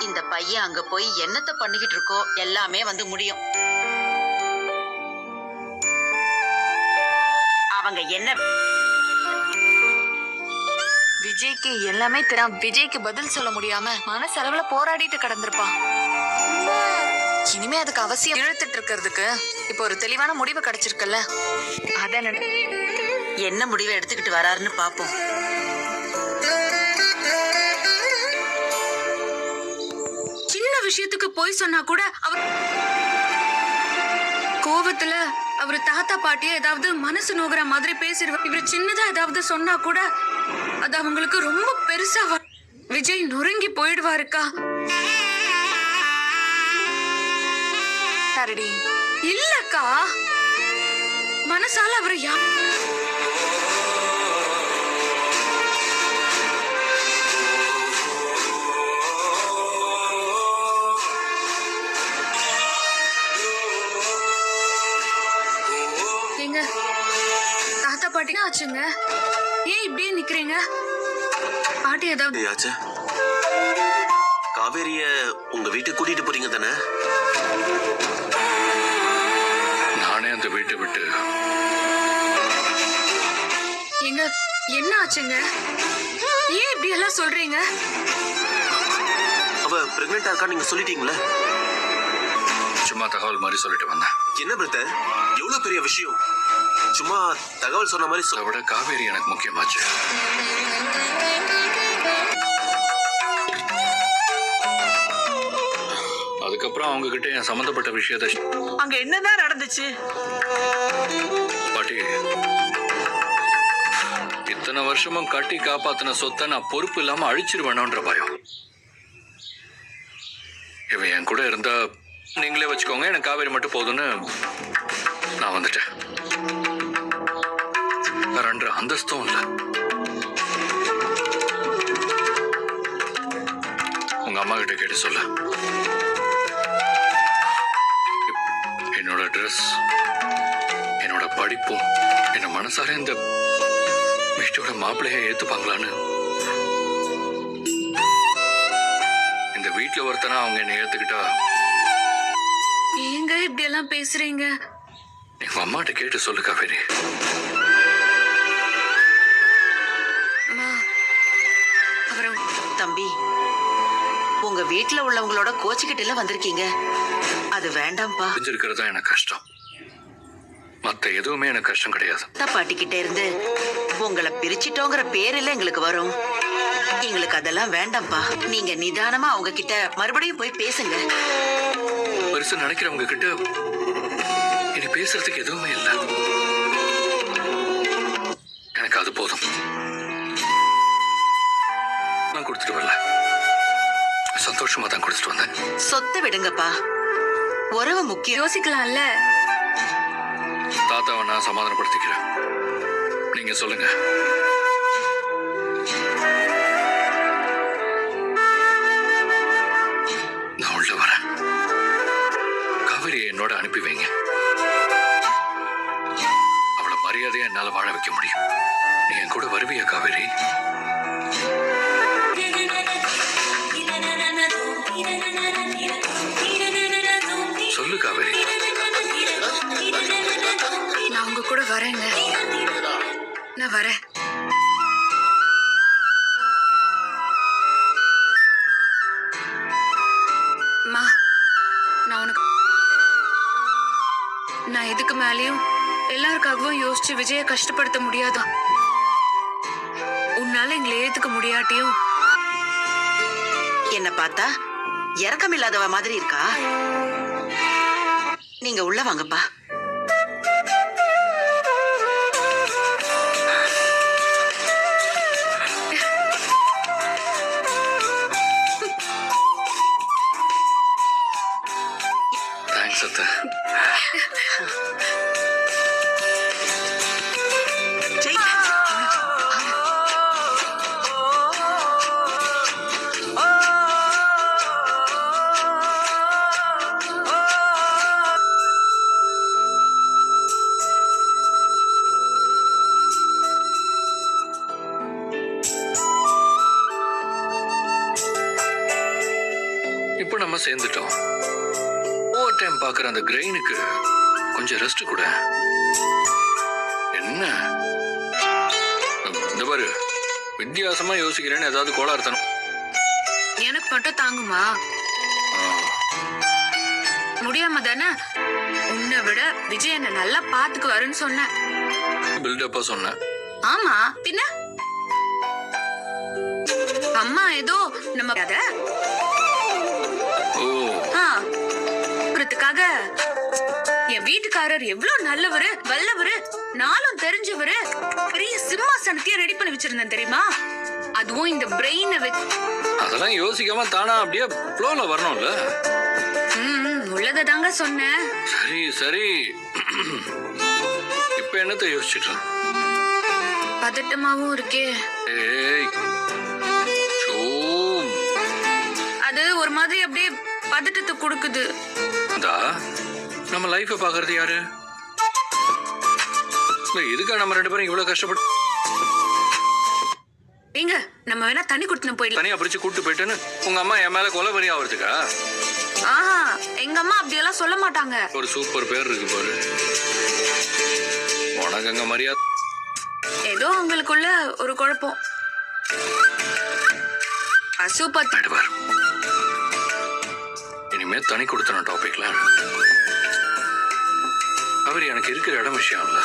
இந்த பையன் அங்க போய் என்னத்த பண்ணிக்கிட்டு இருக்கோ எல்லாமே வந்து முடியும். அவங்க என்ன விஜய்க்கு எல்லாமே தெரியும். விஜய்க்கு பதில் சொல்ல முடியாம மனசளவுல போராடிட்டு கிடந்திருப்பான். இனிமே அதுக்கு அவசியம் இழுத்துட்டு இருக்கிறதுக்கு இப்போ ஒரு தெளிவான முடிவு கிடைச்சிருக்குல்ல. அத என்ன முடிவை எடுத்துக்கிட்டு வராருன்னு பாப்போம். சின்ன விஷயத்துக்கு போய் சொன்னா கூட அவர் கோவத்துல அவர் தாத்தா பாட்டிய ஏதாவது மனசு நோகுற மாதிரி பேசிடுவார். இவர் சின்னதா ஏதாவது சொன்னா கூட அது அவங்களுக்கு ரொம்ப பெருசா விஜய் நொறுங்கி போயிடுவாருக்கா. சரிடி இல்லக்கா, மனசால அவர் எங்க தாத்தா பாட்டினா ஆச்சுங்க. ஏன் இப்படியே நிக்கிறீங்க? பாட்டி ஏதாவது ஆச்சு? காவேரிய உங்க வீட்டுக்கு கூட்டிட்டு போறீங்க தானே? நானே அந்த வீட்டை விட்டு எங்க என்ன ஆச்சுங்க? ஏன் இப்படி எல்லாம் சொல்றீங்க? அவ பிரெக்னெண்டா இருக்கா நீங்க சொல்லிட்டீங்களா? சும்மா தகவல் மாதிரி சொல்லிட்டு வந்தேன். என்ன பிரதர், எவ்வளவு பெரிய விஷயம். சும்மா தகவல் சொன்ன மாதிரி அதை விட காவேரி எனக்கு முக்கியமாச்சு. அதுக்கப்புறம் அவங்க கிட்ட என் சம்பந்தப்பட்ட விஷயத்த அங்க என்னதான் நடந்துச்சு? பாட்டி, இத்தனை வருஷமும் கட்டி காப்பாத்தின சொத்தை நான் பொறுப்பு இல்லாம அழிச்சிருவேணுன்ற பயம். இவன் என் கூட இருந்தா நீங்களே வச்சுக்கோங்க, எனக்கு காவேரி மட்டும் போதும்னு நான் வந்துட்டேன். ரெண்டு அந்தஸ்தும் இல்ல. உங்க அம்மா கிட்ட கேட்டு சொல்ல. என்னோட ட்ரெஸ், என்னோட படிப்பும் என்ன மனசார இந்த மிஷ்டியோட மாப்பிள்ளைய ஏத்துப்பாங்களான்னு. இந்த வீட்டுல ஒருத்தனா அவங்க என்ன ஏத்துக்கிட்டா. ஏங்க இப்படி எல்லாம் பேசுறீங்க? எங்க அம்மாட்ட கேட்டு சொல்லு காவேரி. தம்பி, உங்க வீட்டுல உள்ளவங்களோட கோச்சுக்கிட்டு வந்திருக்கீங்க. அது வேண்டாம்ப்பா. புரிஞ்சிருக்கிறதா எனக்கு கஷ்டம். மத்த எதுவுமே எனக்கு கஷ்டம் கிடையாது. பாட்டிக்கிட்ட இருந்து உங்களை பிரிச்சிட்டோங்கிற பேரில் எங்களுக்கு வரும். எங்களுக்கு அதெல்லாம் வேண்டாம்ப்பா. நீங்க நிதானமா அவங்க கிட்ட மறுபடியும் போய் பேசுங்க. பெருசு நினைக்கிறவங்க கிட்ட இனி பேசுறதுக்கு எதுவுமே இல்லை. எனக்கு அது போதும். நான் கொடுத்துட்டு வரல, சந்தோஷமா தான் கொடுத்துட்டு வந்தேன். சொத்தை விடுங்கப்பா, உறவு முக்கியம். யோசிக்கலாம்ல. தாத்தாவை நான் சமாதானப்படுத்திக்கிறேன். நீங்க சொல்லுங்க. நான் உள்ள வரேன். காவேரியை என்னோட அனுப்பி வைங்க. அவளை மரியாதையா என்னால வாழ வைக்க முடியும். நீ என் கூட வருவியா காவேரி? சொல்லு காவேரி. நான் உங்க கூட வரேங்க. நான் வரேன். அம்மா, நான் இதுக்கு மேலேயும் எல்லாருக்காகவும் யோசிச்சு விஜய கஷ்டப்படுத்த முடியாதா? உன்னால எங்களை ஏத்துக்க முடியாட்டியும் என்ன பார்த்தா இறக்கம் இல்லாதவ மாதிரி இருக்கா? நீங்க உள்ள வாங்கப்பா. தேங்க்ஸ் அத்தை. இப்போ நம்ம சேர்ந்துட்டோம். ஓவர் டைம் பார்க்குற அந்த கிரெயினுக்கு கொஞ்சம் ரெஸ்ட் கூட. என்ன இந்த பாரு, வித்தியாசமா யோசிக்கிறேன்னு ஏதாவது கோளாறு தரும். எனக்கு மட்டும் தாங்குமா? முடியாம தானே? உன்னை விட விஜய் என்ன நல்லா பாத்துக்குவாருன்னு சொன்னேன். பில்டப்பா சொன்னேன். ஆமா பின்ன அம்மா ஏதோ நம்ம அத ஓ புறத்துக்காக என் வீட்டுக்காரர் எவ்வளவு நல்லவரு வல்லவரு நாளும் தெரிஞ்சவரு பெரிய சிம்மாசனத்தையே ரெடி பண்ணி வச்சிருந்தேன் தெரியுமா? அதுவும் இந்த பிரெயினை வச்சு. அதெல்லாம் யோசிக்காம தானா அப்படியே ஃப்ளோல வரணும்ல. உள்ளத தாங்க சொன்னேன். சரி சரி, இப்ப என்னத்த யோசிச்சுட்டு? பதட்டமாவும் இருக்கே. ஏய் அது ஒரு மாதிரி அப்படியே பதட்டத்தை கொடுக்குது. நம்ம லைஃப பாக்குறது யாரு? இதுக்கா நம்ம 2 பேரும் இவ்வளவு கஷ்டப்பட்டு? எங்க நம்ம வேணா தண்ணி குடுத்துன்னு போயிடலாம். தனியா பிடிச்சு கூட்டு போயிட்டேன்னு உங்க அம்மா என் மேல கொலை வரி ஆகுறதுக்கா? ஆஹா, எங்க அம்மா அப்படியெல்லாம் சொல்ல மாட்டாங்க. ஒரு சூப்பர் பேர் இருக்கு பாரு உனக்கு. அங்க மரியாதை ஏதோ உங்களுக்குள்ள ஒரு குழப்பம். பார், இனிமே தனி கொடுத்தன டாபிக்ல அவர் எனக்கு இருக்கிற இடம் விஷயம் இல்ல.